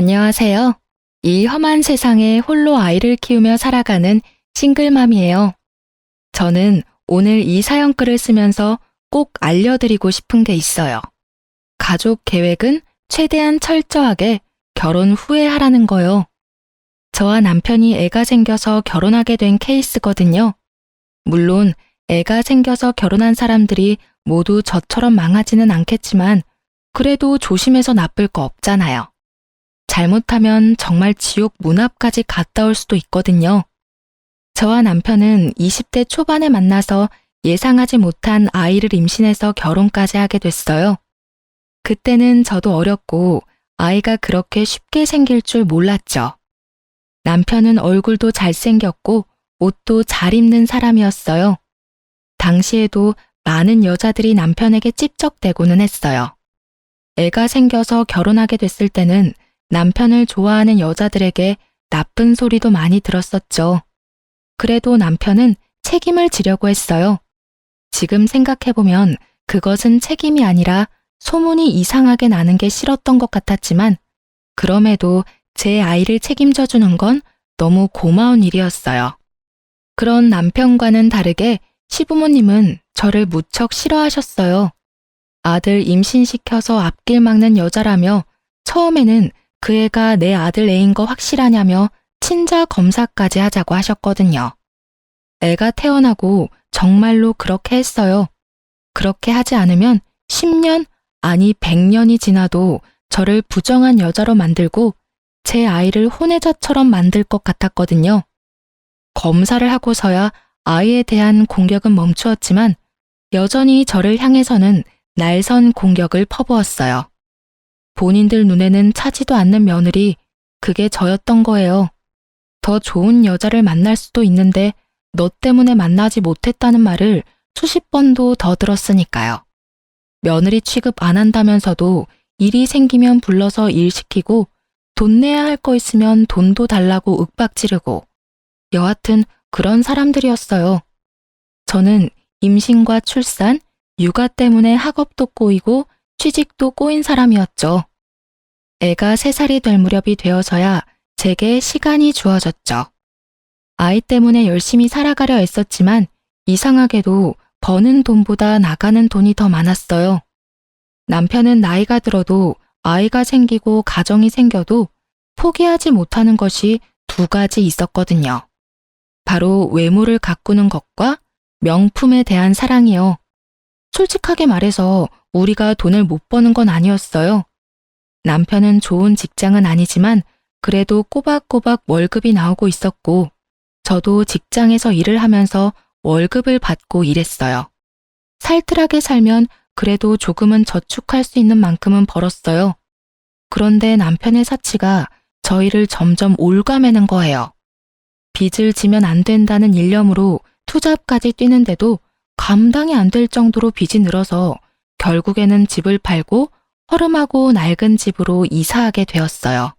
안녕하세요. 이 험한 세상에 홀로 아이를 키우며 살아가는 싱글맘이에요. 저는 오늘 이 사연글을 쓰면서 꼭 알려드리고 싶은 게 있어요. 가족 계획은 최대한 철저하게 결혼 후에 하라는 거요. 저와 남편이 애가 생겨서 결혼하게 된 케이스거든요. 물론 애가 생겨서 결혼한 사람들이 모두 저처럼 망하지는 않겠지만 그래도 조심해서 나쁠 거 없잖아요. 잘못하면 정말 지옥 문 앞까지 갔다 올 수도 있거든요. 저와 남편은 20대 초반에 만나서 예상하지 못한 아이를 임신해서 결혼까지 하게 됐어요. 그때는 저도 어렸고 아이가 그렇게 쉽게 생길 줄 몰랐죠. 남편은 얼굴도 잘생겼고 옷도 잘 입는 사람이었어요. 당시에도 많은 여자들이 남편에게 찝적대고는 했어요. 애가 생겨서 결혼하게 됐을 때는 남편을 좋아하는 여자들에게 나쁜 소리도 많이 들었었죠. 그래도 남편은 책임을 지려고 했어요. 지금 생각해보면 그것은 책임이 아니라 소문이 이상하게 나는 게 싫었던 것 같았지만 그럼에도 제 아이를 책임져 주는 건 너무 고마운 일이었어요. 그런 남편과는 다르게 시부모님은 저를 무척 싫어하셨어요. 아들 임신시켜서 앞길 막는 여자라며 처음에는 그 애가 내 아들 애인 거 확실하냐며 친자 검사까지 하자고 하셨거든요. 애가 태어나고 정말로 그렇게 했어요. 그렇게 하지 않으면 10년, 아니 100년이 지나도 저를 부정한 여자로 만들고 제 아이를 혼외자처럼 만들 것 같았거든요. 검사를 하고서야 아이에 대한 공격은 멈추었지만 여전히 저를 향해서는 날선 공격을 퍼부었어요. 본인들 눈에는 차지도 않는 며느리, 그게 저였던 거예요. 더 좋은 여자를 만날 수도 있는데 너 때문에 만나지 못했다는 말을 수십 번도 더 들었으니까요. 며느리 취급 안 한다면서도 일이 생기면 불러서 일 시키고 돈 내야 할 거 있으면 돈도 달라고 윽박지르고 여하튼 그런 사람들이었어요. 저는 임신과 출산, 육아 때문에 학업도 꼬이고 취직도 꼬인 사람이었죠. 애가 3살이 될 무렵이 되어서야 제게 시간이 주어졌죠. 아이 때문에 열심히 살아가려 애썼지만 이상하게도 버는 돈보다 나가는 돈이 더 많았어요. 남편은 나이가 들어도 아이가 생기고 가정이 생겨도 포기하지 못하는 것이 2가지 있었거든요. 바로 외모를 가꾸는 것과 명품에 대한 사랑이요. 솔직하게 말해서 우리가 돈을 못 버는 건 아니었어요. 남편은 좋은 직장은 아니지만 그래도 꼬박꼬박 월급이 나오고 있었고 저도 직장에서 일을 하면서 월급을 받고 일했어요. 살뜰하게 살면 그래도 조금은 저축할 수 있는 만큼은 벌었어요. 그런데 남편의 사치가 저희를 점점 올가매는 거예요. 빚을 지면 안 된다는 일념으로 투잡까지 뛰는데도 감당이 안 될 정도로 빚이 늘어서 결국에는 집을 팔고 허름하고 낡은 집으로 이사하게 되었어요.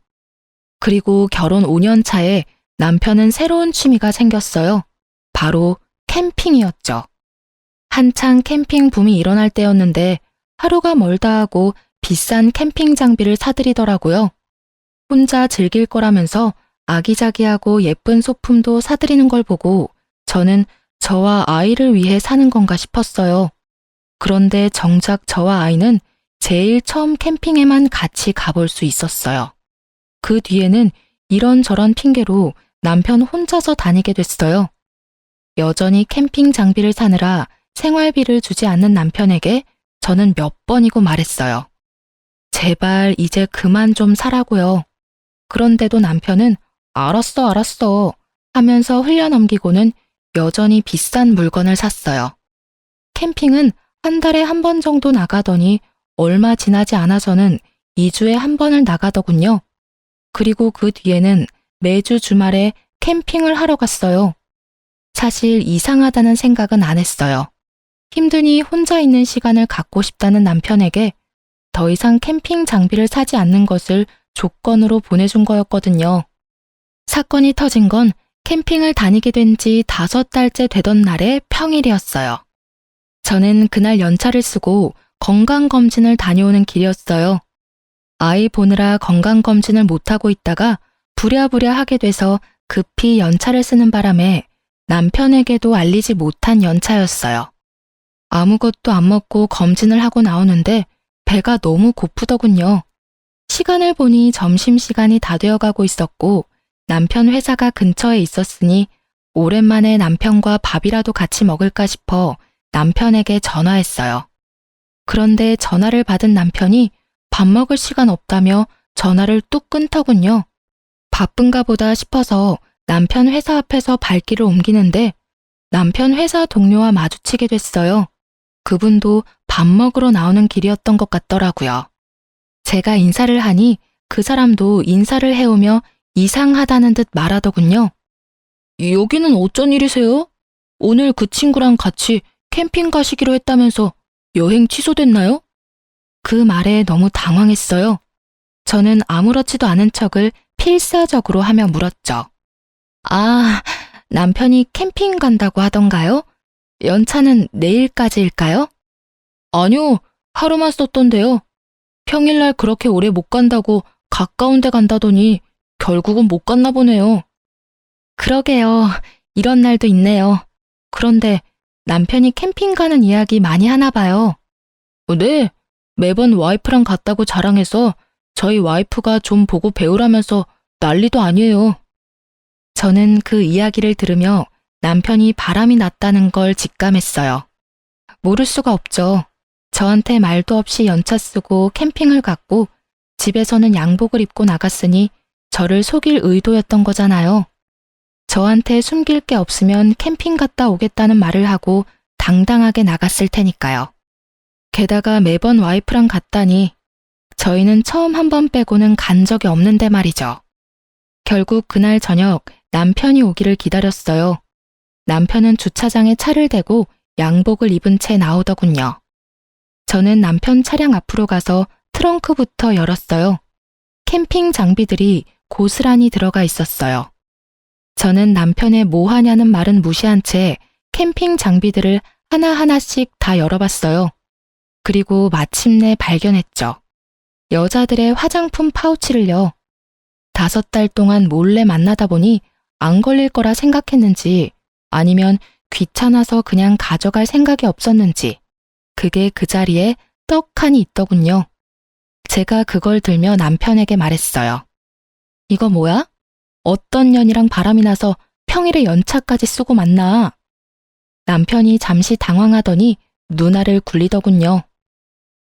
그리고 결혼 5년 차에 남편은 새로운 취미가 생겼어요. 바로 캠핑이었죠. 한창 캠핑 붐이 일어날 때였는데 하루가 멀다 하고 비싼 캠핑 장비를 사들이더라고요. 혼자 즐길 거라면서 아기자기하고 예쁜 소품도 사들이는 걸 보고 저는 저와 아이를 위해 사는 건가 싶었어요. 그런데 정작 저와 아이는 제일 처음 캠핑에만 같이 가볼 수 있었어요. 그 뒤에는 이런저런 핑계로 남편 혼자서 다니게 됐어요. 여전히 캠핑 장비를 사느라 생활비를 주지 않는 남편에게 저는 몇 번이고 말했어요. 제발 이제 그만 좀 사라고요. 그런데도 남편은 알았어 하면서 흘려넘기고는 여전히 비싼 물건을 샀어요. 캠핑은 한 달에 1번 정도 나가더니 얼마 지나지 않아서는 2주에 1번을 나가더군요. 그리고 그 뒤에는 매주 주말에 캠핑을 하러 갔어요. 사실 이상하다는 생각은 안 했어요. 힘드니 혼자 있는 시간을 갖고 싶다는 남편에게 더 이상 캠핑 장비를 사지 않는 것을 조건으로 보내준 거였거든요. 사건이 터진 건 캠핑을 다니게 된 지 5달째 되던 날의 평일이었어요. 저는 그날 연차를 쓰고 건강검진을 다녀오는 길이었어요. 아이 보느라 건강검진을 못하고 있다가 부랴부랴 하게 돼서 급히 연차를 쓰는 바람에 남편에게도 알리지 못한 연차였어요. 아무것도 안 먹고 검진을 하고 나오는데 배가 너무 고프더군요. 시간을 보니 점심시간이 다 되어가고 있었고 남편 회사가 근처에 있었으니 오랜만에 남편과 밥이라도 같이 먹을까 싶어 남편에게 전화했어요. 그런데 전화를 받은 남편이 밥 먹을 시간 없다며 전화를 뚝 끊더군요. 바쁜가 보다 싶어서 남편 회사 앞에서 발길을 옮기는데 남편 회사 동료와 마주치게 됐어요. 그분도 밥 먹으러 나오는 길이었던 것 같더라고요. 제가 인사를 하니 그 사람도 인사를 해오며 이상하다는 듯 말하더군요. 여기는 어쩐 일이세요? 오늘 그 친구랑 같이 캠핑 가시기로 했다면서 여행 취소됐나요? 그 말에 너무 당황했어요. 저는 아무렇지도 않은 척을 필사적으로 하며 물었죠. 아, 남편이 캠핑 간다고 하던가요? 연차는 내일까지일까요? 아니요, 하루만 썼던데요. 평일날 그렇게 오래 못 간다고 가까운 데 간다더니 결국은 못 갔나 보네요. 그러게요. 이런 날도 있네요. 그런데 남편이 캠핑 가는 이야기 많이 하나 봐요. 네, 매번 와이프랑 갔다고 자랑해서 저희 와이프가 좀 보고 배우라면서 난리도 아니에요. 저는 그 이야기를 들으며 남편이 바람이 났다는 걸 직감했어요. 모를 수가 없죠. 저한테 말도 없이 연차 쓰고 캠핑을 갔고 집에서는 양복을 입고 나갔으니 저를 속일 의도였던 거잖아요. 저한테 숨길 게 없으면 캠핑 갔다 오겠다는 말을 하고 당당하게 나갔을 테니까요. 게다가 매번 와이프랑 갔다니 저희는 처음 한 번 빼고는 간 적이 없는데 말이죠. 결국 그날 저녁 남편이 오기를 기다렸어요. 남편은 주차장에 차를 대고 양복을 입은 채 나오더군요. 저는 남편 차량 앞으로 가서 트렁크부터 열었어요. 캠핑 장비들이 고스란히 들어가 있었어요. 저는 남편의 뭐 하냐는 말은 무시한 채 캠핑 장비들을 하나하나씩 다 열어봤어요. 그리고 마침내 발견했죠. 여자들의 화장품 파우치를요. 5달 동안 몰래 만나다 보니 안 걸릴 거라 생각했는지 아니면 귀찮아서 그냥 가져갈 생각이 없었는지 그게 그 자리에 떡하니 있더군요. 제가 그걸 들며 남편에게 말했어요. 이거 뭐야? 어떤 년이랑 바람이 나서 평일에 연차까지 쓰고 만나. 남편이 잠시 당황하더니 눈알을 굴리더군요.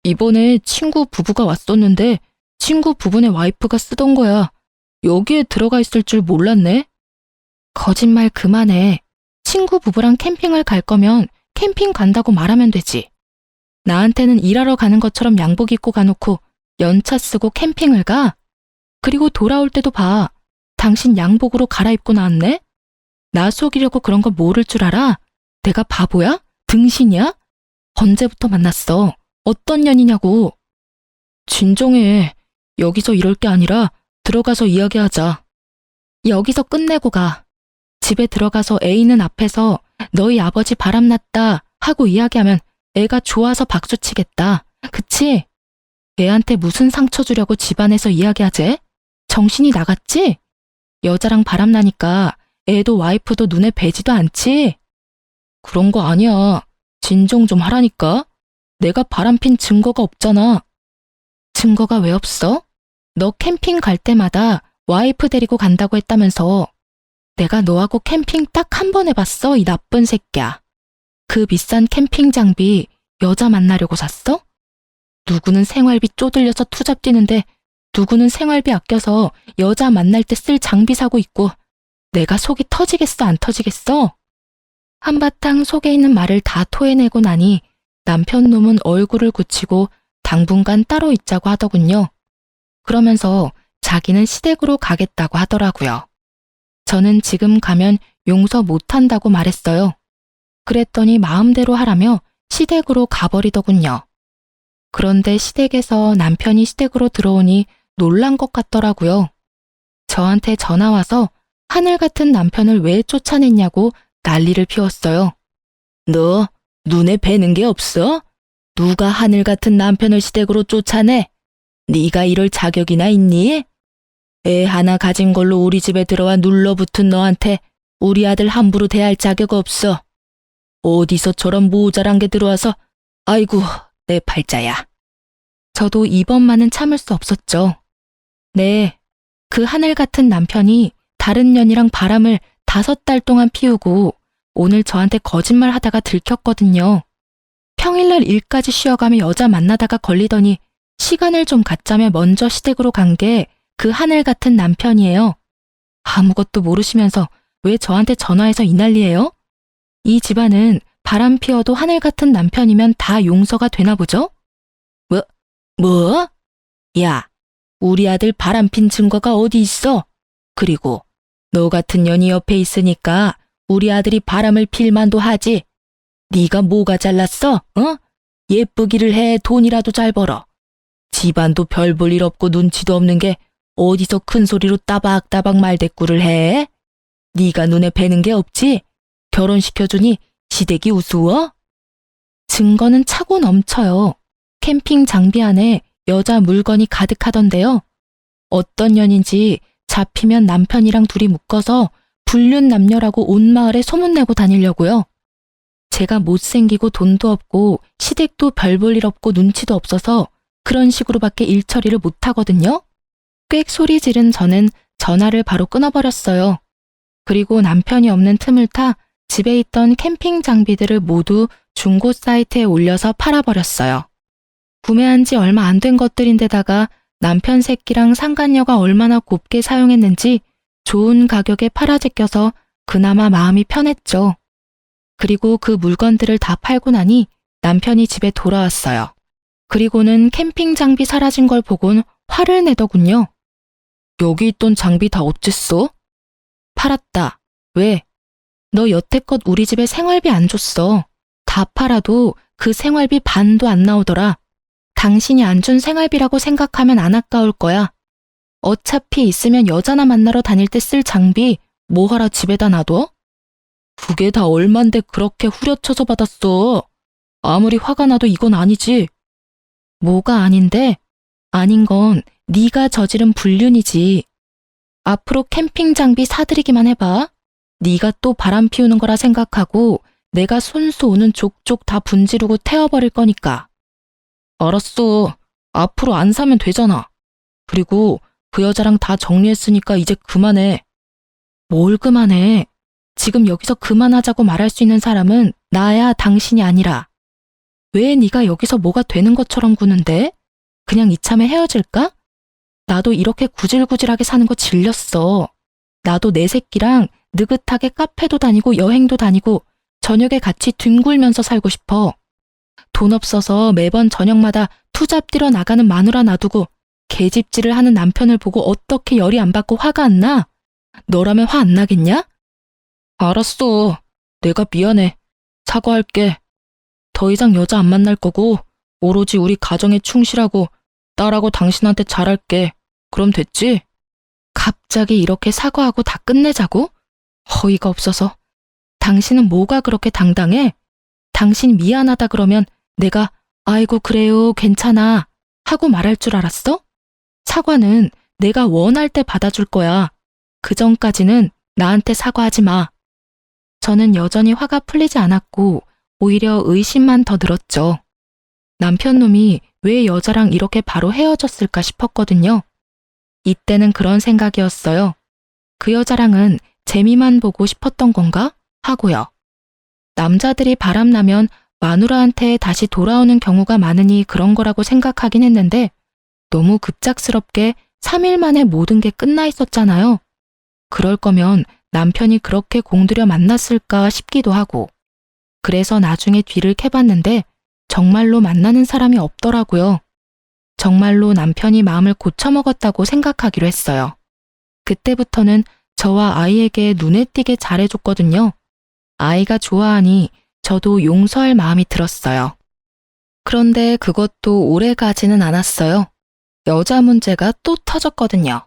이번에 친구 부부가 왔었는데 친구 부부네 와이프가 쓰던 거야. 여기에 들어가 있을 줄 몰랐네. 거짓말 그만해. 친구 부부랑 캠핑을 갈 거면 캠핑 간다고 말하면 되지. 나한테는 일하러 가는 것처럼 양복 입고 가놓고 연차 쓰고 캠핑을 가? 그리고 돌아올 때도 봐. 당신 양복으로 갈아입고 나왔네? 나 속이려고 그런 거 모를 줄 알아? 내가 바보야? 등신이야? 언제부터 만났어? 어떤 년이냐고. 진정해. 여기서 이럴 게 아니라 들어가서 이야기하자. 여기서 끝내고 가. 집에 들어가서 애 있는 앞에서 너희 아버지 바람났다 하고 이야기하면 애가 좋아서 박수치겠다. 그치? 애한테 무슨 상처 주려고 집안에서 이야기하재? 정신이 나갔지? 여자랑 바람나니까 애도 와이프도 눈에 뵈지도 않지? 그런 거 아니야. 진정 좀 하라니까. 내가 바람핀 증거가 없잖아. 증거가 왜 없어? 너 캠핑 갈 때마다 와이프 데리고 간다고 했다면서. 내가 너하고 캠핑 딱 한 번 해봤어, 이 나쁜 새끼야. 그 비싼 캠핑 장비 여자 만나려고 샀어? 누구는 생활비 쪼들려서 투잡 뛰는데 누구는 생활비 아껴서 여자 만날 때 쓸 장비 사고 있고 내가 속이 터지겠어 안 터지겠어? 한바탕 속에 있는 말을 다 토해내고 나니 남편 놈은 얼굴을 굳히고 당분간 따로 있자고 하더군요. 그러면서 자기는 시댁으로 가겠다고 하더라고요. 저는 지금 가면 용서 못한다고 말했어요. 그랬더니 마음대로 하라며 시댁으로 가버리더군요. 그런데 시댁에서 남편이 시댁으로 들어오니 놀란 것 같더라고요. 저한테 전화 와서 하늘 같은 남편을 왜 쫓아냈냐고 난리를 피웠어요. 너 눈에 뵈는 게 없어? 누가 하늘 같은 남편을 시댁으로 쫓아내? 네가 이럴 자격이나 있니? 애 하나 가진 걸로 우리 집에 들어와 눌러붙은 너한테 우리 아들 함부로 대할 자격 없어. 어디서 저런 모자란 게 들어와서 아이고 내 팔자야. 저도 이번만은 참을 수 없었죠. 네, 그 하늘 같은 남편이 다른 년이랑 바람을 5달 동안 피우고 오늘 저한테 거짓말 하다가 들켰거든요. 평일날 일까지 쉬어가며 여자 만나다가 걸리더니 시간을 좀 갖자며 먼저 시댁으로 간 게 그 하늘 같은 남편이에요. 아무것도 모르시면서 왜 저한테 전화해서 이 난리예요? 이 집안은 바람 피워도 하늘 같은 남편이면 다 용서가 되나 보죠? 뭐? 야, 우리 아들 바람핀 증거가 어디 있어? 그리고 너 같은 년이 옆에 있으니까 우리 아들이 바람을 필 만도 하지. 네가 뭐가 잘났어? 어? 예쁘기를 해 돈이라도 잘 벌어. 집안도 별 볼 일 없고 눈치도 없는 게 어디서 큰 소리로 따박따박 말대꾸를 해? 네가 눈에 뵈는 게 없지? 결혼시켜주니 시댁이 우스워? 증거는 차고 넘쳐요. 캠핑 장비 안에 여자 물건이 가득하던데요. 어떤 년인지 잡히면 남편이랑 둘이 묶어서 불륜 남녀라고 온 마을에 소문내고 다니려고요. 제가 못생기고 돈도 없고 시댁도 별 볼 일 없고 눈치도 없어서 그런 식으로밖에 일 처리를 못하거든요. 꽥 소리 지른 저는 전화를 바로 끊어버렸어요. 그리고 남편이 없는 틈을 타 집에 있던 캠핑 장비들을 모두 중고 사이트에 올려서 팔아버렸어요. 구매한 지 얼마 안 된 것들인데다가 남편 새끼랑 상간녀가 얼마나 곱게 사용했는지 좋은 가격에 팔아제껴서 그나마 마음이 편했죠. 그리고 그 물건들을 다 팔고 나니 남편이 집에 돌아왔어요. 그리고는 캠핑 장비 사라진 걸 보곤 화를 내더군요. 여기 있던 장비 다 어쨌어? 팔았다. 왜? 너 여태껏 우리 집에 생활비 안 줬어. 다 팔아도 그 생활비 반도 안 나오더라. 당신이 안 준 생활비라고 생각하면 안 아까울 거야. 어차피 있으면 여자나 만나러 다닐 때 쓸 장비 뭐하러 집에다 놔둬? 그게 다 얼만데 그렇게 후려쳐서 받았어. 아무리 화가 나도 이건 아니지. 뭐가 아닌데? 아닌 건 네가 저지른 불륜이지. 앞으로 캠핑 장비 사들이기만 해봐. 네가 또 바람 피우는 거라 생각하고 내가 손수 오는 족족 다 분지르고 태워버릴 거니까. 알았어. 앞으로 안 사면 되잖아. 그리고 그 여자랑 다 정리했으니까 이제 그만해. 뭘 그만해? 지금 여기서 그만하자고 말할 수 있는 사람은 나야 당신이 아니라. 왜 네가 여기서 뭐가 되는 것처럼 구는데? 그냥 이참에 헤어질까? 나도 이렇게 구질구질하게 사는 거 질렸어. 나도 내 새끼랑 느긋하게 카페도 다니고 여행도 다니고 저녁에 같이 뒹굴면서 살고 싶어. 돈 없어서 매번 저녁마다 투잡 뛰러 나가는 마누라 놔두고 개집질을 하는 남편을 보고 어떻게 열이 안 받고 화가 안 나? 너라면 화 안 나겠냐? 알았어. 내가 미안해. 사과할게. 더 이상 여자 안 만날 거고 오로지 우리 가정에 충실하고 딸하고 당신한테 잘할게. 그럼 됐지? 갑자기 이렇게 사과하고 다 끝내자고? 어이가 없어서. 당신은 뭐가 그렇게 당당해? 당신 미안하다 그러면 내가 아이고 그래요 괜찮아 하고 말할 줄 알았어? 사과는 내가 원할 때 받아줄 거야. 그 전까지는 나한테 사과하지 마. 저는 여전히 화가 풀리지 않았고 오히려 의심만 더 늘었죠. 남편 놈이 왜 여자랑 이렇게 바로 헤어졌을까 싶었거든요. 이때는 그런 생각이었어요. 그 여자랑은 재미만 보고 싶었던 건가? 하고요. 남자들이 바람나면 마누라한테 다시 돌아오는 경우가 많으니 그런 거라고 생각하긴 했는데 너무 급작스럽게 3일 만에 모든 게 끝나 있었잖아요. 그럴 거면 남편이 그렇게 공들여 만났을까 싶기도 하고. 그래서 나중에 뒤를 캐봤는데 정말로 만나는 사람이 없더라고요. 정말로 남편이 마음을 고쳐먹었다고 생각하기로 했어요. 그때부터는 저와 아이에게 눈에 띄게 잘해줬거든요. 아이가 좋아하니 저도 용서할 마음이 들었어요. 그런데 그것도 오래 가지는 않았어요. 여자 문제가 또 터졌거든요.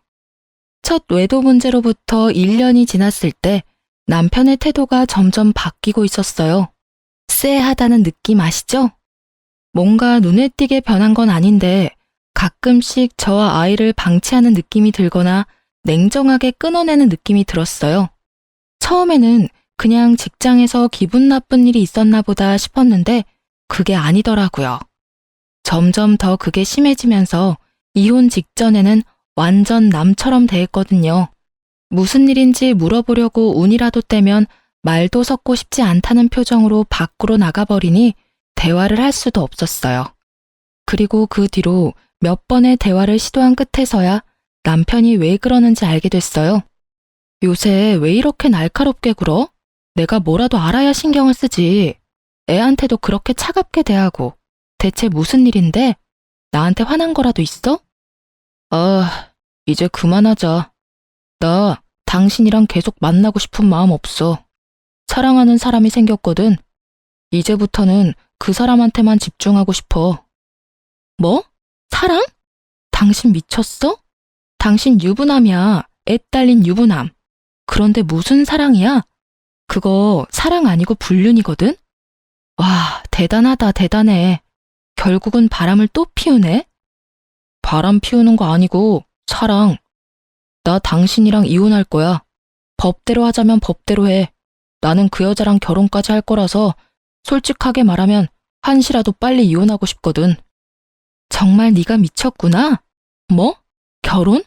첫 외도 문제로부터 1년이 지났을 때 남편의 태도가 점점 바뀌고 있었어요. 쎄하다는 느낌 아시죠? 뭔가 눈에 띄게 변한 건 아닌데 가끔씩 저와 아이를 방치하는 느낌이 들거나 냉정하게 끊어내는 느낌이 들었어요. 처음에는 그냥 직장에서 기분 나쁜 일이 있었나 보다 싶었는데 그게 아니더라고요. 점점 더 그게 심해지면서 이혼 직전에는 완전 남처럼 대했거든요. 무슨 일인지 물어보려고 운이라도 떼면 말도 섞고 싶지 않다는 표정으로 밖으로 나가버리니 대화를 할 수도 없었어요. 그리고 그 뒤로 몇 번의 대화를 시도한 끝에서야 남편이 왜 그러는지 알게 됐어요. 요새 왜 이렇게 날카롭게 굴어? 내가 뭐라도 알아야 신경을 쓰지. 애한테도 그렇게 차갑게 대하고. 대체 무슨 일인데? 나한테 화난 거라도 있어? 이제 그만하자. 나 당신이랑 계속 만나고 싶은 마음 없어. 사랑하는 사람이 생겼거든. 이제부터는 그 사람한테만 집중하고 싶어. 뭐? 사랑? 당신 미쳤어? 당신 유부남이야. 애 딸린 유부남. 그런데 무슨 사랑이야? 그거 사랑 아니고 불륜이거든? 와, 대단하다, 대단해. 결국은 바람을 또 피우네? 바람 피우는 거 아니고 사랑. 나 당신이랑 이혼할 거야. 법대로 하자면 법대로 해. 나는 그 여자랑 결혼까지 할 거라서 솔직하게 말하면 한시라도 빨리 이혼하고 싶거든. 정말 네가 미쳤구나? 뭐? 결혼?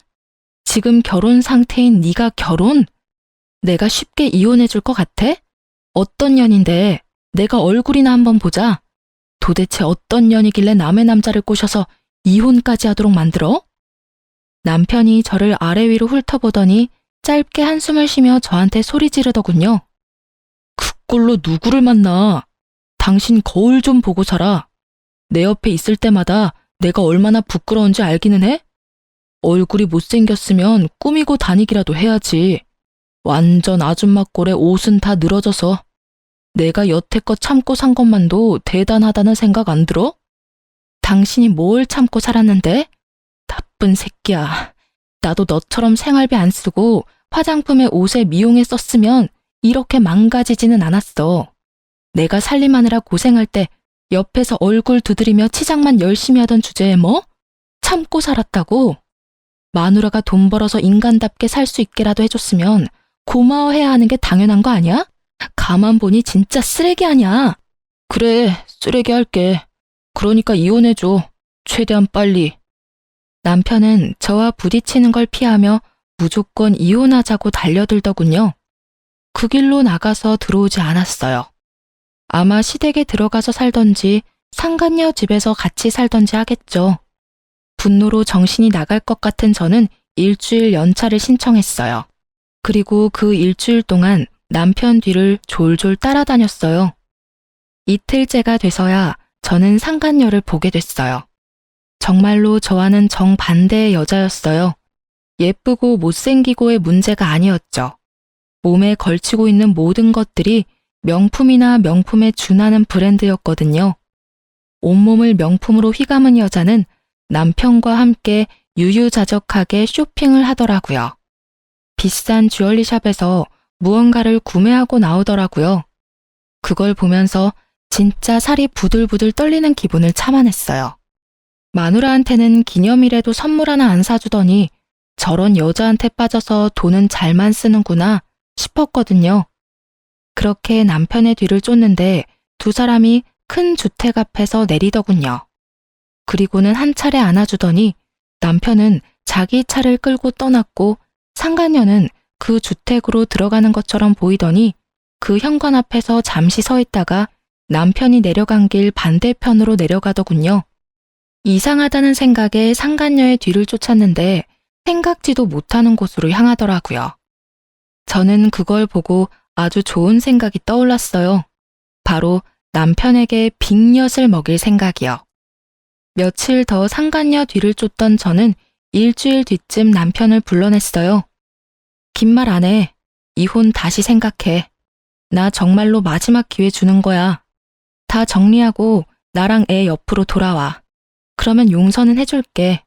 지금 결혼 상태인 네가 결혼? 내가 쉽게 이혼해 줄 것 같아? 어떤 년인데 내가 얼굴이나 한번 보자. 도대체 어떤 년이길래 남의 남자를 꼬셔서 이혼까지 하도록 만들어? 남편이 저를 아래 위로 훑어보더니 짧게 한숨을 쉬며 저한테 소리 지르더군요. 그 꼴로 누구를 만나? 당신 거울 좀 보고 살아. 내 옆에 있을 때마다 내가 얼마나 부끄러운지 알기는 해? 얼굴이 못생겼으면 꾸미고 다니기라도 해야지. 완전 아줌마 꼴에 옷은 다 늘어져서. 내가 여태껏 참고 산 것만도 대단하다는 생각 안 들어? 당신이 뭘 참고 살았는데? 나쁜 새끼야. 나도 너처럼 생활비 안 쓰고 화장품에 옷에 미용에 썼으면 이렇게 망가지지는 않았어. 내가 살림하느라 고생할 때 옆에서 얼굴 두드리며 치장만 열심히 하던 주제에 뭐? 참고 살았다고? 마누라가 돈 벌어서 인간답게 살 수 있게라도 해줬으면 고마워해야 하는 게 당연한 거 아니야? 가만 보니 진짜 쓰레기 아니야. 그래, 쓰레기 할게. 그러니까 이혼해줘. 최대한 빨리. 남편은 저와 부딪히는 걸 피하며 무조건 이혼하자고 달려들더군요. 그 길로 나가서 들어오지 않았어요. 아마 시댁에 들어가서 살던지 상간녀 집에서 같이 살던지 하겠죠. 분노로 정신이 나갈 것 같은 저는 일주일 연차를 신청했어요. 그리고 그 일주일 동안 남편 뒤를 졸졸 따라다녔어요. 이틀째가 돼서야 저는 상간녀를 보게 됐어요. 정말로 저와는 정반대의 여자였어요. 예쁘고 못생기고의 문제가 아니었죠. 몸에 걸치고 있는 모든 것들이 명품이나 명품에 준하는 브랜드였거든요. 온몸을 명품으로 휘감은 여자는 남편과 함께 유유자적하게 쇼핑을 하더라고요. 비싼 주얼리샵에서 무언가를 구매하고 나오더라고요. 그걸 보면서 진짜 살이 부들부들 떨리는 기분을 참아냈어요. 마누라한테는 기념일에도 선물 하나 안 사주더니 저런 여자한테 빠져서 돈은 잘만 쓰는구나 싶었거든요. 그렇게 남편의 뒤를 쫓는데 두 사람이 큰 주택 앞에서 내리더군요. 그리고는 한 차례 안아주더니 남편은 자기 차를 끌고 떠났고 상간녀는 그 주택으로 들어가는 것처럼 보이더니 그 현관 앞에서 잠시 서 있다가 남편이 내려간 길 반대편으로 내려가더군요. 이상하다는 생각에 상간녀의 뒤를 쫓았는데 생각지도 못하는 곳으로 향하더라고요. 저는 그걸 보고 아주 좋은 생각이 떠올랐어요. 바로 남편에게 빅엿을 먹일 생각이요. 며칠 더 상간녀 뒤를 쫓던 저는 일주일 뒤쯤 남편을 불러냈어요. 긴 말 안 해. 이혼 다시 생각해. 나 정말로 마지막 기회 주는 거야. 다 정리하고 나랑 애 옆으로 돌아와. 그러면 용서는 해줄게.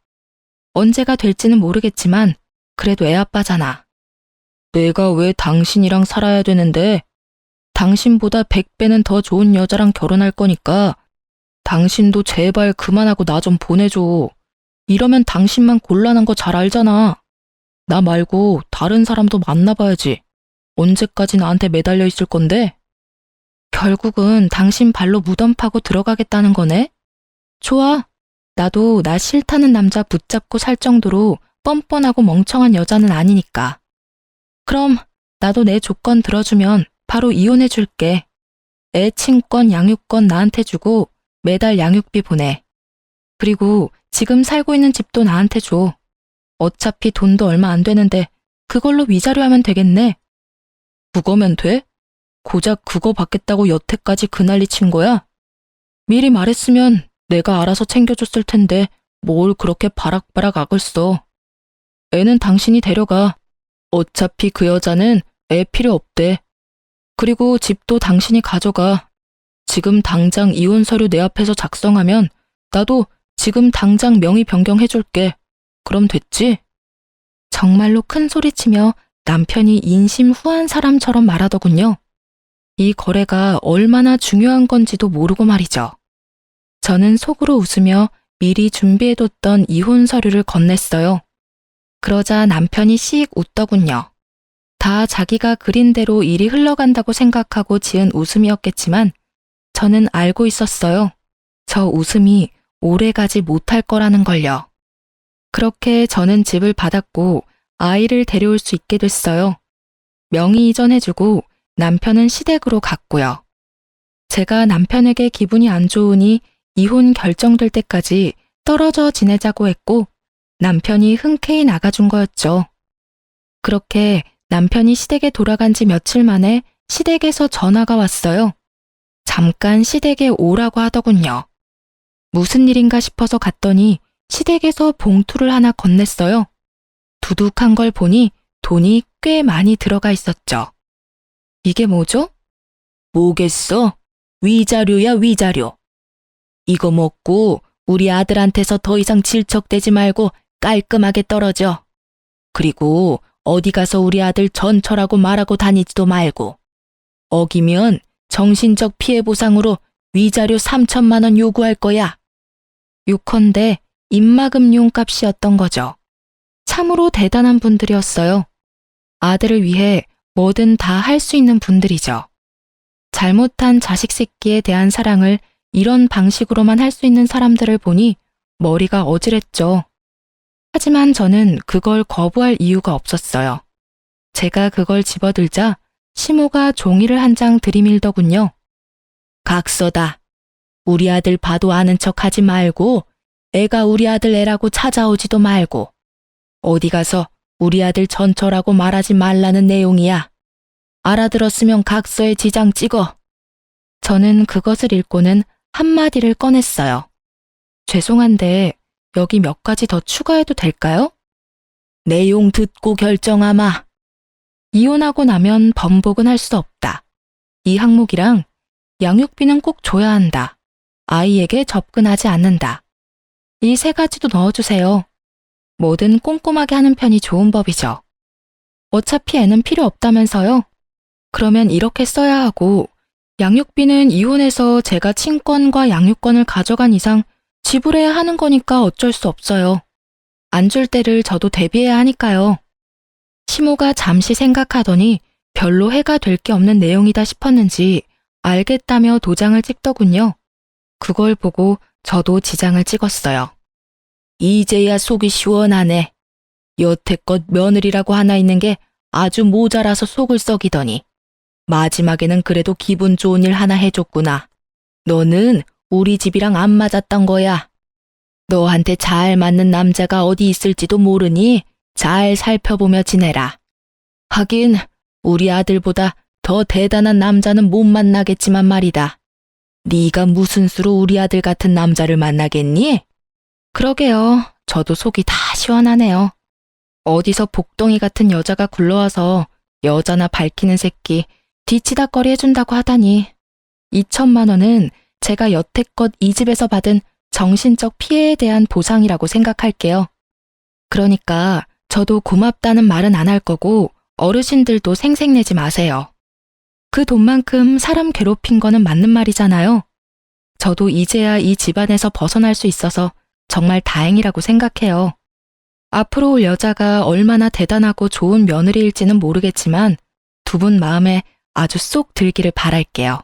언제가 될지는 모르겠지만 그래도 애 아빠잖아. 내가 왜 당신이랑 살아야 되는데? 당신보다 100배는 더 좋은 여자랑 결혼할 거니까 당신도 제발 그만하고 나 좀 보내줘. 이러면 당신만 곤란한 거 잘 알잖아. 나 말고 다른 사람도 만나봐야지. 언제까지 나한테 매달려 있을 건데? 결국은 당신 발로 무덤 파고 들어가겠다는 거네? 좋아. 나도 나 싫다는 남자 붙잡고 살 정도로 뻔뻔하고 멍청한 여자는 아니니까. 그럼 나도 내 조건 들어주면 바로 이혼해 줄게. 애 친권, 양육권 나한테 주고 매달 양육비 보내. 그리고 지금 살고 있는 집도 나한테 줘. 어차피 돈도 얼마 안 되는데 그걸로 위자료 하면 되겠네. 그거면 돼? 고작 그거 받겠다고 여태까지 그 난리 친 거야? 미리 말했으면 내가 알아서 챙겨줬을 텐데 뭘 그렇게 바락바락 악을 써. 애는 당신이 데려가. 어차피 그 여자는 애 필요 없대. 그리고 집도 당신이 가져가. 지금 당장 이혼 서류 내 앞에서 작성하면 나도 지금 당장 명의 변경해줄게. 그럼 됐지? 정말로 큰 소리치며 남편이 인심후한 사람처럼 말하더군요. 이 거래가 얼마나 중요한 건지도 모르고 말이죠. 저는 속으로 웃으며 미리 준비해뒀던 이혼 서류를 건넸어요. 그러자 남편이 씩 웃더군요. 다 자기가 그린 대로 일이 흘러간다고 생각하고 지은 웃음이었겠지만 저는 알고 있었어요. 저 웃음이 오래가지 못할 거라는 걸요. 그렇게 저는 집을 받았고 아이를 데려올 수 있게 됐어요. 명의 이전해주고 남편은 시댁으로 갔고요. 제가 남편에게 기분이 안 좋으니 이혼 결정될 때까지 떨어져 지내자고 했고 남편이 흔쾌히 나가준 거였죠. 그렇게 남편이 시댁에 돌아간 지 며칠 만에 시댁에서 전화가 왔어요. 잠깐 시댁에 오라고 하더군요. 무슨 일인가 싶어서 갔더니 시댁에서 봉투를 하나 건넸어요. 두둑한 걸 보니 돈이 꽤 많이 들어가 있었죠. 이게 뭐죠? 뭐겠어? 위자료야, 위자료. 이거 먹고 우리 아들한테서 더 이상 질척대지 말고 깔끔하게 떨어져. 그리고 어디 가서 우리 아들 전처라고 말하고 다니지도 말고. 어기면 정신적 피해 보상으로 위자료 3천만 원 요구할 거야. 요컨대 입막음용 값이었던 거죠. 참으로 대단한 분들이었어요. 아들을 위해 뭐든 다 할 수 있는 분들이죠. 잘못한 자식 새끼에 대한 사랑을 이런 방식으로만 할 수 있는 사람들을 보니 머리가 어지랬죠. 하지만 저는 그걸 거부할 이유가 없었어요. 제가 그걸 집어들자 시모가 종이를 한 장 들이밀더군요. 각서다. 우리 아들 봐도 아는 척 하지 말고 애가 우리 아들 애라고 찾아오지도 말고 어디 가서 우리 아들 전처라고 말하지 말라는 내용이야. 알아들었으면 각서에 지장 찍어. 저는 그것을 읽고는 한마디를 꺼냈어요. 죄송한데 여기 몇 가지 더 추가해도 될까요? 내용 듣고 결정하마. 이혼하고 나면 번복은 할 수 없다. 이 항목이랑 양육비는 꼭 줘야 한다. 아이에게 접근하지 않는다. 이 세 가지도 넣어주세요. 뭐든 꼼꼼하게 하는 편이 좋은 법이죠. 어차피 애는 필요 없다면서요. 그러면 이렇게 써야 하고 양육비는 이혼해서 제가 친권과 양육권을 가져간 이상 지불해야 하는 거니까 어쩔 수 없어요. 안 줄 때를 저도 대비해야 하니까요. 시모가 잠시 생각하더니 별로 해가 될 게 없는 내용이다 싶었는지 알겠다며 도장을 찍더군요. 그걸 보고 저도 지장을 찍었어요. 이제야 속이 시원하네. 여태껏 며느리라고 하나 있는 게 아주 모자라서 속을 썩이더니 마지막에는 그래도 기분 좋은 일 하나 해줬구나. 너는 우리 집이랑 안 맞았던 거야. 너한테 잘 맞는 남자가 어디 있을지도 모르니 잘 살펴보며 지내라. 하긴 우리 아들보다 더 대단한 남자는 못 만나겠지만 말이다. 네가 무슨 수로 우리 아들 같은 남자를 만나겠니? 그러게요. 저도 속이 다 시원하네요. 어디서 복덩이 같은 여자가 굴러와서 여자나 밝히는 새끼 뒤치다꺼리 해준다고 하다니. 2천만 원은 제가 여태껏 이 집에서 받은 정신적 피해에 대한 보상이라고 생각할게요. 그러니까 저도 고맙다는 말은 안 할 거고 어르신들도 생색내지 마세요. 그 돈만큼 사람 괴롭힌 거는 맞는 말이잖아요. 저도 이제야 이 집안에서 벗어날 수 있어서 정말 다행이라고 생각해요. 앞으로 올 여자가 얼마나 대단하고 좋은 며느리일지는 모르겠지만 두 분 마음에 아주 쏙 들기를 바랄게요.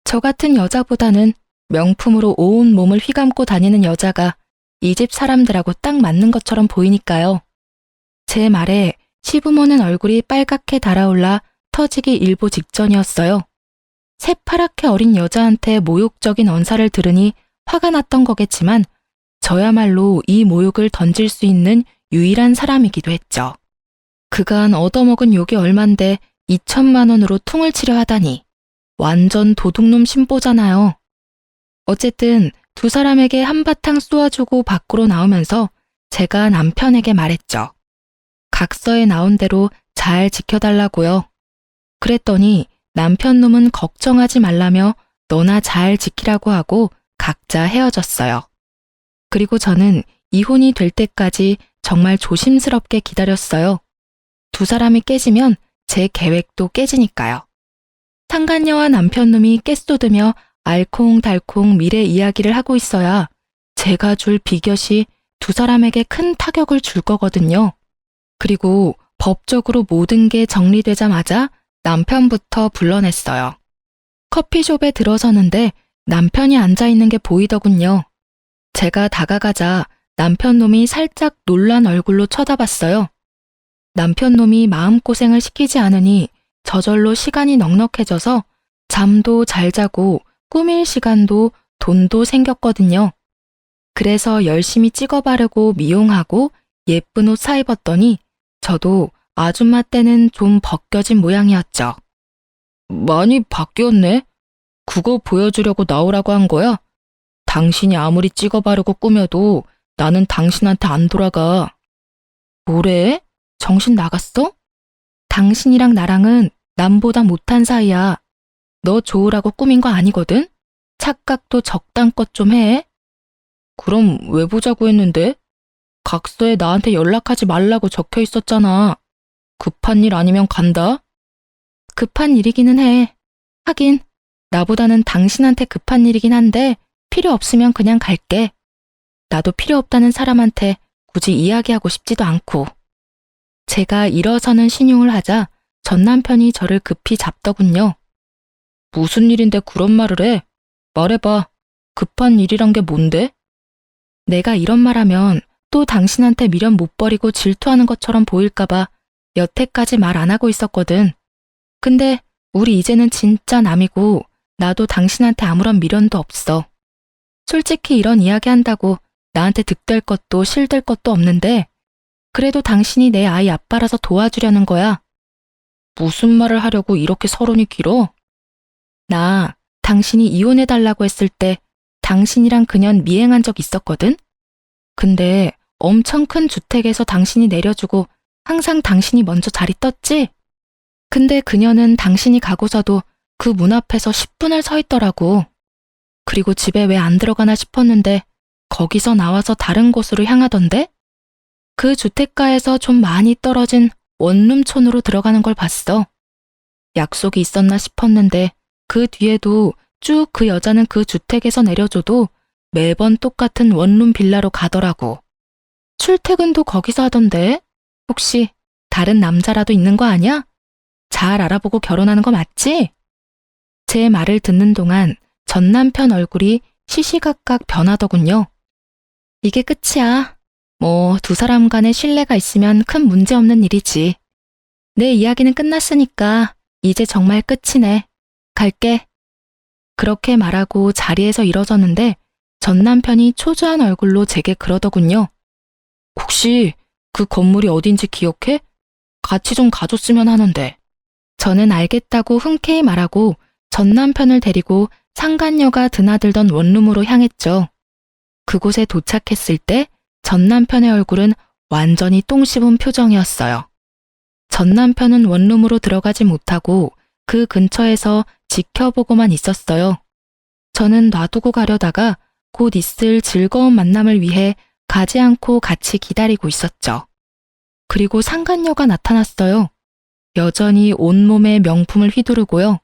저 같은 여자보다는 명품으로 온 몸을 휘감고 다니는 여자가 이 집 사람들하고 딱 맞는 것처럼 보이니까요. 제 말에 시부모는 얼굴이 빨갛게 달아올라 터지기 일보 직전이었어요. 새파랗게 어린 여자한테 모욕적인 언사를 들으니 화가 났던 거겠지만 저야말로 이 모욕을 던질 수 있는 유일한 사람이기도 했죠. 그간 얻어먹은 욕이 얼만데 2천만 원으로 퉁을 치려 하다니 완전 도둑놈 신보잖아요. 어쨌든 두 사람에게 한바탕 쏘아주고 밖으로 나오면서 제가 남편에게 말했죠. 각서에 나온 대로 잘 지켜달라고요. 그랬더니 남편 놈은 걱정하지 말라며 너나 잘 지키라고 하고 각자 헤어졌어요. 그리고 저는 이혼이 될 때까지 정말 조심스럽게 기다렸어요. 두 사람이 깨지면 제 계획도 깨지니까요. 상간녀와 남편 놈이 깨쏟으며 알콩달콩 미래 이야기를 하고 있어야 제가 줄 비곁이 두 사람에게 큰 타격을 줄 거거든요. 그리고 법적으로 모든 게 정리되자마자 남편부터 불러냈어요. 커피숍에 들어서는데 남편이 앉아있는 게 보이더군요. 제가 다가가자 남편 놈이 살짝 놀란 얼굴로 쳐다봤어요. 남편 놈이 마음고생을 시키지 않으니 저절로 시간이 넉넉해져서 잠도 잘 자고 꾸밀 시간도 돈도 생겼거든요. 그래서 열심히 찍어 바르고 미용하고 예쁜 옷 사입었더니 저도 아줌마 때는 좀 벗겨진 모양이었죠. 많이 바뀌었네. 그거 보여주려고 나오라고 한 거야? 당신이 아무리 찍어 바르고 꾸며도 나는 당신한테 안 돌아가. 뭐래? 정신 나갔어? 당신이랑 나랑은 남보다 못한 사이야. 너 좋으라고 꾸민 거 아니거든? 착각도 적당껏 좀 해. 그럼 왜 보자고 했는데? 각서에 나한테 연락하지 말라고 적혀 있었잖아. 급한 일 아니면 간다? 급한 일이기는 해. 하긴 나보다는 당신한테 급한 일이긴 한데 필요 없으면 그냥 갈게. 나도 필요 없다는 사람한테 굳이 이야기하고 싶지도 않고. 제가 일어서는 신용을 하자 전 남편이 저를 급히 잡더군요. 무슨 일인데 그런 말을 해? 말해봐. 급한 일이란 게 뭔데? 내가 이런 말하면 또 당신한테 미련 못 버리고 질투하는 것처럼 보일까봐 여태까지 말 안 하고 있었거든. 근데 우리 이제는 진짜 남이고 나도 당신한테 아무런 미련도 없어. 솔직히 이런 이야기 한다고 나한테 득될 것도 실될 것도 없는데 그래도 당신이 내 아이 아빠라서 도와주려는 거야. 무슨 말을 하려고 이렇게 서론이 길어? 나 당신이 이혼해달라고 했을 때 당신이랑 그년 미행한 적 있었거든? 근데 엄청 큰 주택에서 당신이 내려주고 항상 당신이 먼저 자리 떴지? 근데 그녀는 당신이 가고서도 그 문 앞에서 10분을 서 있더라고. 그리고 집에 왜 안 들어가나 싶었는데 거기서 나와서 다른 곳으로 향하던데? 그 주택가에서 좀 많이 떨어진 원룸촌으로 들어가는 걸 봤어. 약속이 있었나 싶었는데 그 뒤에도 쭉 그 여자는 그 주택에서 내려줘도 매번 똑같은 원룸 빌라로 가더라고. 출퇴근도 거기서 하던데 혹시 다른 남자라도 있는 거 아니야? 잘 알아보고 결혼하는 거 맞지? 제 말을 듣는 동안 전 남편 얼굴이 시시각각 변하더군요. 이게 끝이야. 뭐 두 사람 간에 신뢰가 있으면 큰 문제 없는 일이지. 내 이야기는 끝났으니까 이제 정말 끝이네. 갈게. 그렇게 말하고 자리에서 일어섰는데 전 남편이 초조한 얼굴로 제게 그러더군요. 혹시 그 건물이 어딘지 기억해? 같이 좀 가줬으면 하는데. 저는 알겠다고 흔쾌히 말하고 전 남편을 데리고 상간녀가 드나들던 원룸으로 향했죠. 그곳에 도착했을 때 전 남편의 얼굴은 완전히 똥 씹은 표정이었어요. 전 남편은 원룸으로 들어가지 못하고 그 근처에서 지켜보고만 있었어요. 저는 놔두고 가려다가 곧 있을 즐거운 만남을 위해 가지 않고 같이 기다리고 있었죠. 그리고 상간녀가 나타났어요. 여전히 온몸에 명품을 휘두르고요.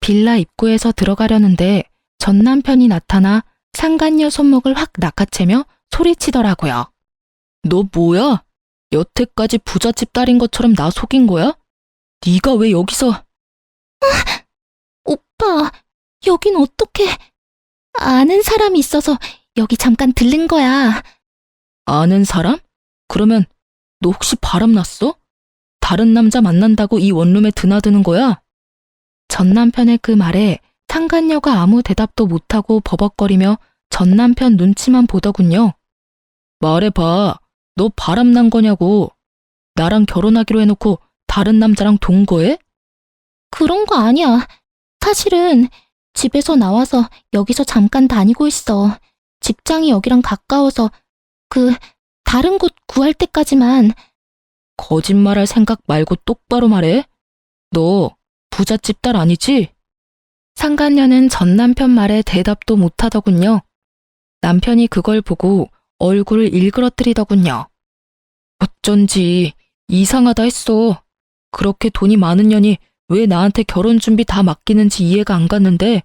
빌라 입구에서 들어가려는데 전 남편이 나타나 상간녀 손목을 확 낚아채며 소리치더라고요. 너 뭐야? 여태까지 부잣집 딸인 것처럼 나 속인 거야? 네가 왜 여기서? 오빠, 여긴 어떻게? 아는 사람이 있어서 여기 잠깐 들른 거야. 아는 사람? 그러면 너 혹시 바람났어? 다른 남자 만난다고 이 원룸에 드나드는 거야? 전 남편의 그 말에 상간녀가 아무 대답도 못하고 버벅거리며 전 남편 눈치만 보더군요. 말해봐. 너 바람난 거냐고. 나랑 결혼하기로 해놓고 다른 남자랑 동거해? 그런 거 아니야. 사실은 집에서 나와서 여기서 잠깐 다니고 있어. 직장이 여기랑 가까워서 다른 곳 구할 때까지만. 거짓말할 생각 말고 똑바로 말해. 너 부잣집 딸 아니지? 상간녀는 전 남편 말에 대답도 못하더군요. 남편이 그걸 보고 얼굴을 일그러뜨리더군요. 어쩐지 이상하다 했어. 그렇게 돈이 많은 년이 왜 나한테 결혼 준비 다 맡기는지 이해가 안 갔는데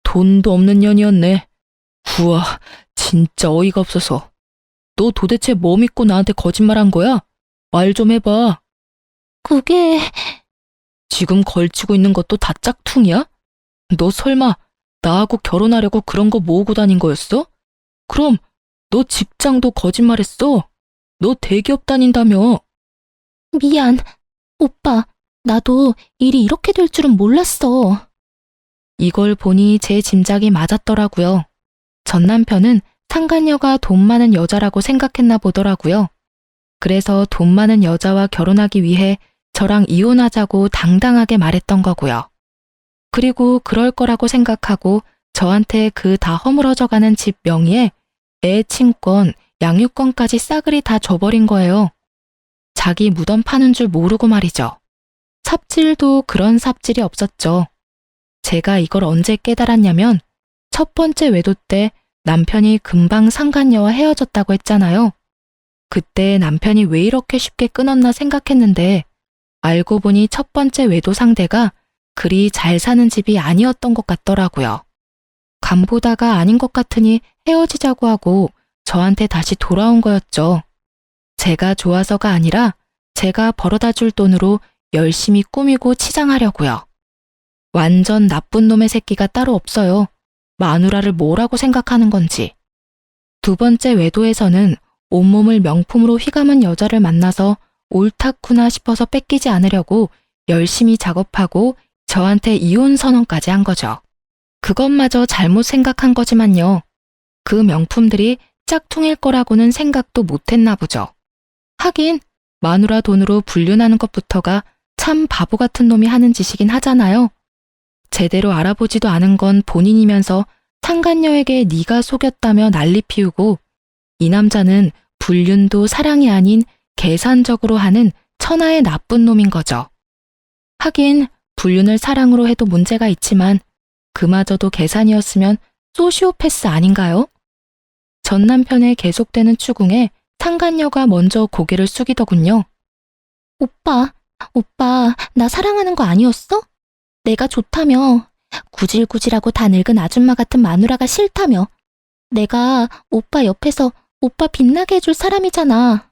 돈도 없는 년이었네. 우와, 진짜 어이가 없어서. 너 도대체 뭐 믿고 나한테 거짓말한 거야? 말 좀 해봐. 그게... 지금 걸치고 있는 것도 다 짝퉁이야? 너 설마 나하고 결혼하려고 그런 거 모으고 다닌 거였어? 그럼 너 직장도 거짓말했어? 너 대기업 다닌다며? 미안. 오빠, 나도 일이 이렇게 될 줄은 몰랐어. 이걸 보니 제 짐작이 맞았더라고요. 전 남편은 상간녀가 돈 많은 여자라고 생각했나 보더라고요. 그래서 돈 많은 여자와 결혼하기 위해 저랑 이혼하자고 당당하게 말했던 거고요. 그리고 그럴 거라고 생각하고 저한테 그 다 허물어져가는 집 명의에 애 친권, 양육권까지 싸그리 다 줘버린 거예요. 자기 무덤 파는 줄 모르고 말이죠. 삽질도 그런 삽질이 없었죠. 제가 이걸 언제 깨달았냐면 첫 번째 외도 때 남편이 금방 상간녀와 헤어졌다고 했잖아요. 그때 남편이 왜 이렇게 쉽게 끊었나 생각했는데 알고 보니 첫 번째 외도 상대가 그리 잘 사는 집이 아니었던 것 같더라고요. 간보다가 아닌 것 같으니 헤어지자고 하고 저한테 다시 돌아온 거였죠. 제가 좋아서가 아니라 제가 벌어다 줄 돈으로 열심히 꾸미고 치장하려고요. 완전 나쁜 놈의 새끼가 따로 없어요. 마누라를 뭐라고 생각하는 건지. 두 번째 외도에서는 온몸을 명품으로 휘감은 여자를 만나서 옳다구나 싶어서 뺏기지 않으려고 열심히 작업하고 저한테 이혼 선언까지 한 거죠. 그것마저 잘못 생각한 거지만요. 그 명품들이 짝퉁일 거라고는 생각도 못했나 보죠. 하긴 마누라 돈으로 불륜하는 것부터가 참 바보 같은 놈이 하는 짓이긴 하잖아요. 제대로 알아보지도 않은 건 본인이면서 상간녀에게 네가 속였다며 난리 피우고 이 남자는 불륜도 사랑이 아닌 계산적으로 하는 천하의 나쁜 놈인 거죠. 하긴 불륜을 사랑으로 해도 문제가 있지만 그마저도 계산이었으면 소시오패스 아닌가요? 전 남편의 계속되는 추궁에 상간녀가 먼저 고개를 숙이더군요. 오빠, 나 사랑하는 거 아니었어? 내가 좋다며. 구질구질하고 다 늙은 아줌마 같은 마누라가 싫다며. 내가 오빠 옆에서 오빠 빛나게 해줄 사람이잖아.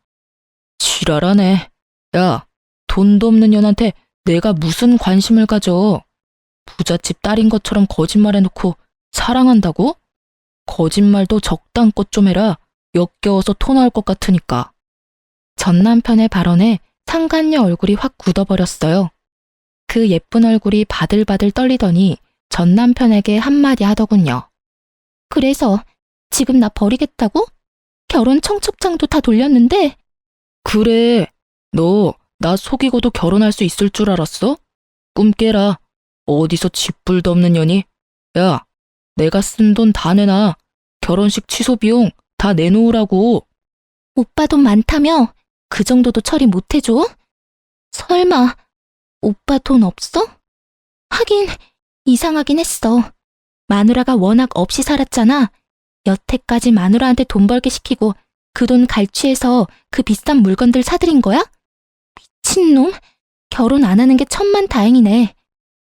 지랄하네. 야, 돈도 없는 년한테 내가 무슨 관심을 가져. 부잣집 딸인 것처럼 거짓말해놓고 사랑한다고? 거짓말도 적당껏 좀 해라. 역겨워서 토 나올 것 같으니까. 전 남편의 발언에 상간녀 얼굴이 확 굳어버렸어요. 그 예쁜 얼굴이 바들바들 떨리더니 전 남편에게 한마디 하더군요. 그래서 지금 나 버리겠다고? 결혼 청첩장도 다 돌렸는데. 그래, 너 나 속이고도 결혼할 수 있을 줄 알았어? 꿈 깨라. 어디서 쥐뿔도 없는 년이. 야, 내가 쓴 돈 다 내놔. 결혼식 취소 비용 다 내놓으라고. 오빠 돈 많다며? 그 정도도 처리 못 해줘? 설마 오빠 돈 없어? 하긴 이상하긴 했어. 마누라가 워낙 없이 살았잖아. 여태까지 마누라한테 돈 벌게 시키고 그 돈 갈취해서 그 비싼 물건들 사들인 거야? 미친놈. 결혼 안 하는 게 천만다행이네.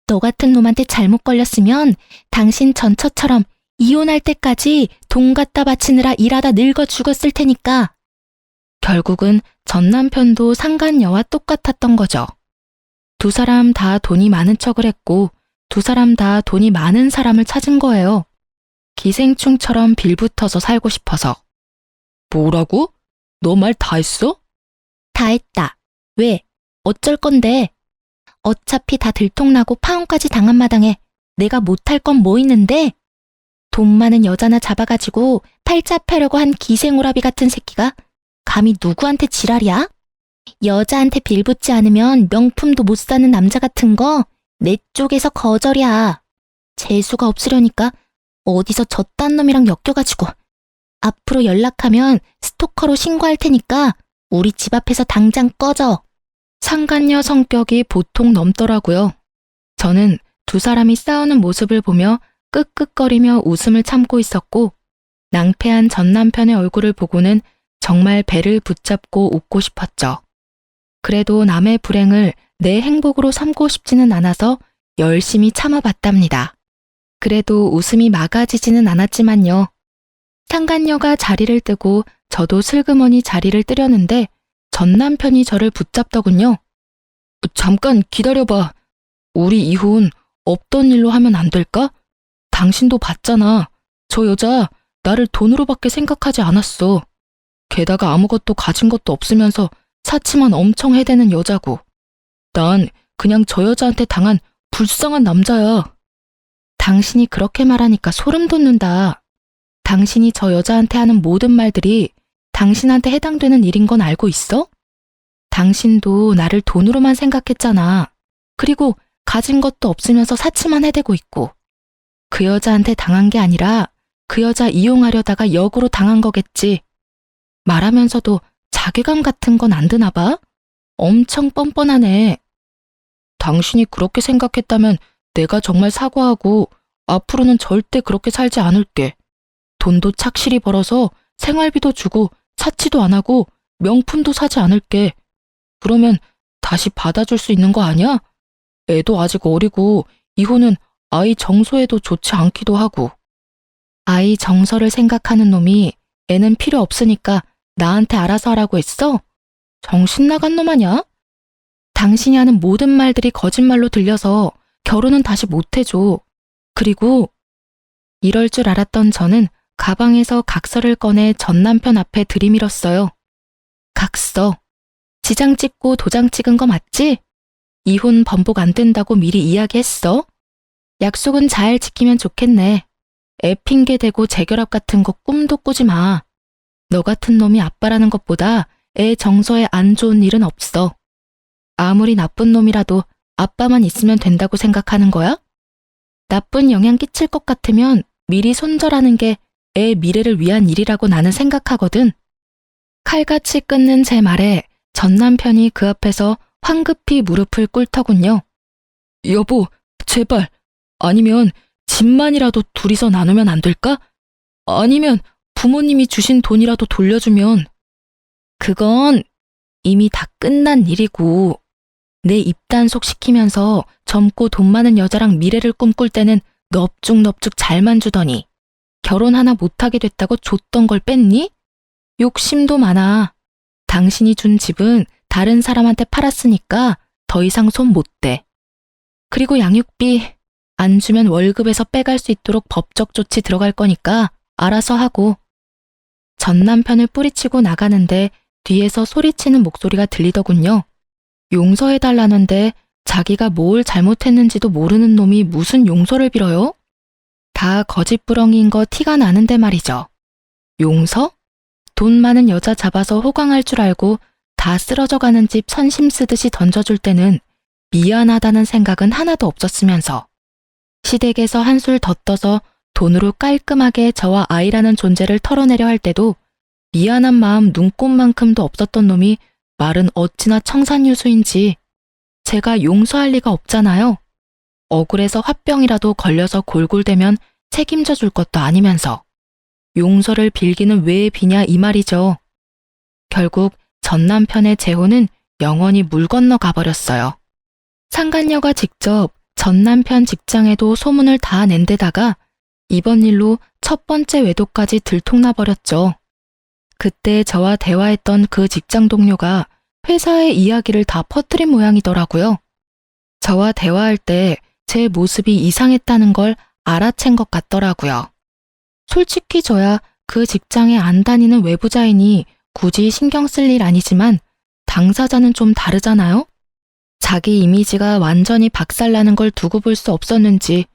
너 같은 놈한테 잘못 걸렸으면 당신 전처처럼 이혼할 때까지 돈 갖다 바치느라 일하다 늙어 죽었을 테니까. 결국은 전 남편도 상간녀와 똑같았던 거죠. 두 사람 다 돈이 많은 척을 했고 두 사람 다 돈이 많은 사람을 찾은 거예요. 기생충처럼 빌붙어서 살고 싶어서. 뭐라고? 너 말 다 했어? 다 했다. 왜? 어쩔 건데? 어차피 다 들통나고 파혼까지 당한 마당에 내가 못할 건 뭐 있는데? 돈 많은 여자나 잡아가지고 팔자 펴려고 한 기생오라비 같은 새끼가 감히 누구한테 지랄이야? 여자한테 빌붙지 않으면 명품도 못 사는 남자 같은 거 내 쪽에서 거절이야. 재수가 없으려니까 어디서 저딴 놈이랑 엮여가지고. 앞으로 연락하면 스토커로 신고할 테니까 우리 집 앞에서 당장 꺼져. 상간녀 성격이 보통 넘더라고요. 저는 두 사람이 싸우는 모습을 보며 끄끄거리며 웃음을 참고 있었고 낭패한 전 남편의 얼굴을 보고는 정말 배를 붙잡고 웃고 싶었죠. 그래도 남의 불행을 내 행복으로 삼고 싶지는 않아서 열심히 참아봤답니다. 그래도 웃음이 막아지지는 않았지만요. 상간녀가 자리를 뜨고 저도 슬그머니 자리를 뜨려는데 전 남편이 저를 붙잡더군요. 잠깐 기다려봐. 우리 이혼 없던 일로 하면 안 될까? 당신도 봤잖아. 저 여자 나를 돈으로밖에 생각하지 않았어. 게다가 아무것도 가진 것도 없으면서 사치만 엄청 해대는 여자고. 난 그냥 저 여자한테 당한 불쌍한 남자야. 당신이 그렇게 말하니까 소름 돋는다. 당신이 저 여자한테 하는 모든 말들이 당신한테 해당되는 일인 건 알고 있어? 당신도 나를 돈으로만 생각했잖아. 그리고 가진 것도 없으면서 사치만 해대고 있고. 그 여자한테 당한 게 아니라 그 여자 이용하려다가 역으로 당한 거겠지. 말하면서도 자괴감 같은 건 안 드나 봐? 엄청 뻔뻔하네. 당신이 그렇게 생각했다면 내가 정말 사과하고 앞으로는 절대 그렇게 살지 않을게. 돈도 착실히 벌어서 생활비도 주고 사치도 안 하고 명품도 사지 않을게. 그러면 다시 받아줄 수 있는 거 아니야? 애도 아직 어리고 이혼은 아이 정서에도 좋지 않기도 하고. 아이 정서를 생각하는 놈이 애는 필요 없으니까 나한테 알아서 하라고 했어? 정신 나간 놈 아냐? 당신이 하는 모든 말들이 거짓말로 들려서 결혼은 다시 못 해줘. 그리고 이럴 줄 알았던 저는 가방에서 각서를 꺼내 전 남편 앞에 들이밀었어요. 각서. 지장 찍고 도장 찍은 거 맞지? 이혼 번복 안 된다고 미리 이야기했어. 약속은 잘 지키면 좋겠네. 애 핑계 대고 재결합 같은 거 꿈도 꾸지 마. 너 같은 놈이 아빠라는 것보다 애 정서에 안 좋은 일은 없어. 아무리 나쁜 놈이라도 아빠만 있으면 된다고 생각하는 거야? 나쁜 영향 끼칠 것 같으면 미리 손절하는 게 애 미래를 위한 일이라고 나는 생각하거든. 칼같이 끊는 제 말에 전 남편이 그 앞에서 황급히 무릎을 꿇더군요. 여보, 제발. 아니면 집만이라도 둘이서 나누면 안 될까? 아니면 부모님이 주신 돈이라도 돌려주면. 그건 이미 다 끝난 일이고 내 입단속 시키면서 젊고 돈 많은 여자랑 미래를 꿈꿀 때는 넙죽넙죽 잘만 주더니 결혼 하나 못하게 됐다고 줬던 걸 뺐니? 욕심도 많아. 당신이 준 집은 다른 사람한테 팔았으니까 더 이상 손 못 대. 그리고 양육비 안 주면 월급에서 빼갈 수 있도록 법적 조치 들어갈 거니까 알아서 하고. 전 남편을 뿌리치고 나가는데 뒤에서 소리치는 목소리가 들리더군요. 용서해달라는데 자기가 뭘 잘못했는지도 모르는 놈이 무슨 용서를 빌어요? 다 거짓부렁이인 거 티가 나는데 말이죠. 용서? 돈 많은 여자 잡아서 호강할 줄 알고 다 쓰러져가는 집 선심 쓰듯이 던져줄 때는 미안하다는 생각은 하나도 없었으면서 시댁에서 한술 더 떠서 돈으로 깔끔하게 저와 아이라는 존재를 털어내려 할 때도 미안한 마음 눈꼽만큼도 없었던 놈이 말은 어찌나 청산유수인지 제가 용서할 리가 없잖아요. 억울해서 화병이라도 걸려서 골골대면 책임져 줄 것도 아니면서 용서를 빌기는 왜 비냐 이 말이죠. 결국 전 남편의 재혼은 영원히 물 건너 가버렸어요. 상간녀가 직접 전 남편 직장에도 소문을 다 낸 데다가 이번 일로 첫 번째 외도까지 들통나 버렸죠. 그때 저와 대화했던 그 직장 동료가 회사의 이야기를 다 퍼뜨린 모양이더라고요. 저와 대화할 때 제 모습이 이상했다는 걸 알아챈 것 같더라고요. 솔직히 저야 그 직장에 안 다니는 외부자이니 굳이 신경 쓸 일 아니지만 당사자는 좀 다르잖아요? 자기 이미지가 완전히 박살나는 걸 두고 볼 수 없었는지,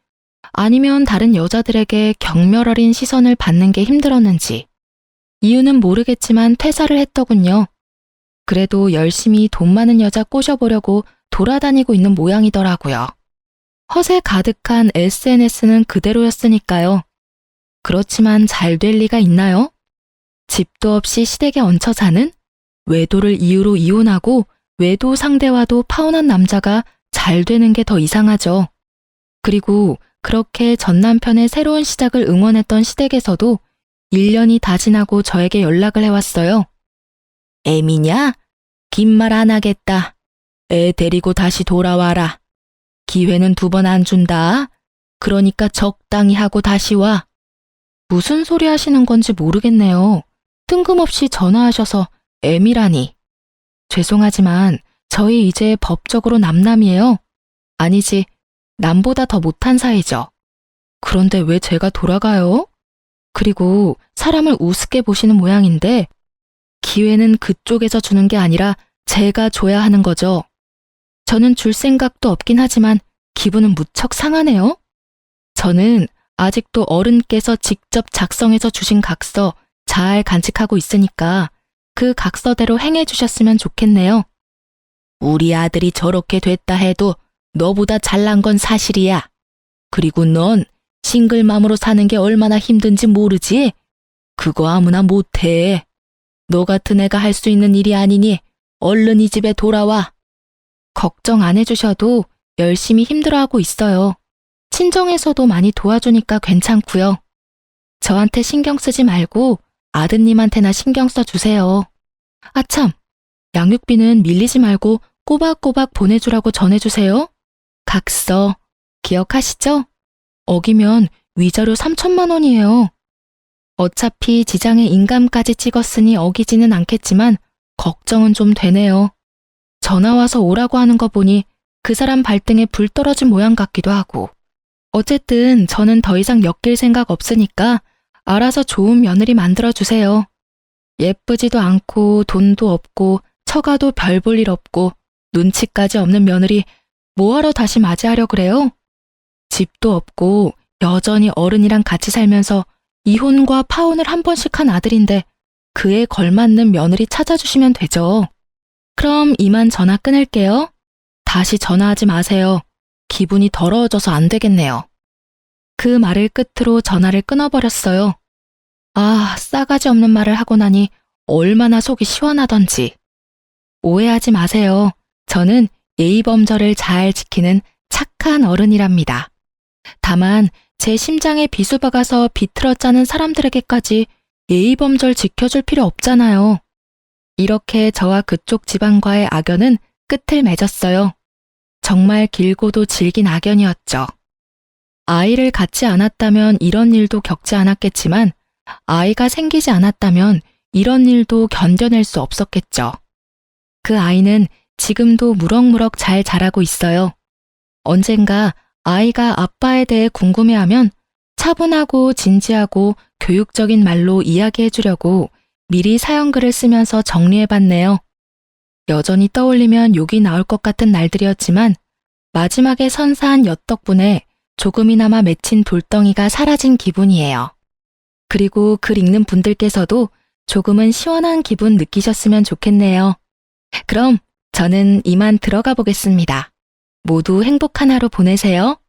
아니면 다른 여자들에게 경멸 어린 시선을 받는 게 힘들었는지, 이유는 모르겠지만 퇴사를 했더군요. 그래도 열심히 돈 많은 여자 꼬셔보려고 돌아다니고 있는 모양이더라고요. 허세 가득한 SNS는 그대로였으니까요. 그렇지만 잘 될 리가 있나요? 집도 없이 시댁에 얹혀 사는, 외도를 이유로 이혼하고 외도 상대와도 파혼한 남자가 잘 되는 게 더 이상하죠. 그리고 그렇게 전 남편의 새로운 시작을 응원했던 시댁에서도 1년이 다 지나고 저에게 연락을 해왔어요. 애미냐? 긴 말 안 하겠다. 애 데리고 다시 돌아와라. 기회는 2번 안 준다. 그러니까 적당히 하고 다시 와. 무슨 소리 하시는 건지 모르겠네요. 뜬금없이 전화하셔서 애미라니. 죄송하지만 저희 이제 법적으로 남남이에요. 아니지, 남보다 더 못한 사이죠. 그런데 왜 제가 돌아가요? 그리고 사람을 우습게 보시는 모양인데 기회는 그쪽에서 주는 게 아니라 제가 줘야 하는 거죠. 저는 줄 생각도 없긴 하지만 기분은 무척 상하네요. 저는 아직도 어른께서 직접 작성해서 주신 각서 잘 간직하고 있으니까 그 각서대로 행해 주셨으면 좋겠네요. 우리 아들이 저렇게 됐다 해도 너보다 잘난 건 사실이야. 그리고 넌 싱글맘으로 사는 게 얼마나 힘든지 모르지? 그거 아무나 못해. 너 같은 애가 할 수 있는 일이 아니니 얼른 이 집에 돌아와. 걱정 안 해주셔도 열심히 힘들어하고 있어요. 친정에서도 많이 도와주니까 괜찮고요. 저한테 신경 쓰지 말고 아드님한테나 신경 써주세요. 아참, 양육비는 밀리지 말고 꼬박꼬박 보내주라고 전해주세요. 각서 기억하시죠? 어기면 위자료 3천만 원이에요. 어차피 지장에 인감까지 찍었으니 어기지는 않겠지만 걱정은 좀 되네요. 전화 와서 오라고 하는 거 보니 그 사람 발등에 불 떨어진 모양 같기도 하고. 어쨌든 저는 더 이상 엮일 생각 없으니까 알아서 좋은 며느리 만들어주세요. 예쁘지도 않고 돈도 없고 처가도 별 볼 일 없고 눈치까지 없는 며느리 뭐하러 다시 맞이하려 그래요? 집도 없고 여전히 어른이랑 같이 살면서 이혼과 파혼을 한 번씩 한 아들인데 그에 걸맞는 며느리 찾아주시면 되죠. 그럼 이만 전화 끊을게요. 다시 전화하지 마세요. 기분이 더러워져서 안 되겠네요. 그 말을 끝으로 전화를 끊어버렸어요. 아, 싸가지 없는 말을 하고 나니 얼마나 속이 시원하던지. 오해하지 마세요. 저는 예의범절을 잘 지키는 착한 어른이랍니다. 다만 제 심장에 비수박아서 비틀어 짜는 사람들에게까지 예의범절 지켜줄 필요 없잖아요. 이렇게 저와 그쪽 집안과의 악연은 끝을 맺었어요. 정말 길고도 질긴 악연이었죠. 아이를 갖지 않았다면 이런 일도 겪지 않았겠지만 아이가 생기지 않았다면 이런 일도 견뎌낼 수 없었겠죠. 그 아이는 지금도 무럭무럭 잘 자라고 있어요. 언젠가 아이가 아빠에 대해 궁금해하면 차분하고 진지하고 교육적인 말로 이야기해 주려고 미리 사연글을 쓰면서 정리해봤네요. 여전히 떠올리면 욕이 나올 것 같은 날들이었지만 마지막에 선사한 엿 덕분에 조금이나마 맺힌 돌덩이가 사라진 기분이에요. 그리고 글 읽는 분들께서도 조금은 시원한 기분 느끼셨으면 좋겠네요. 그럼 저는 이만 들어가 보겠습니다. 모두 행복한 하루 보내세요.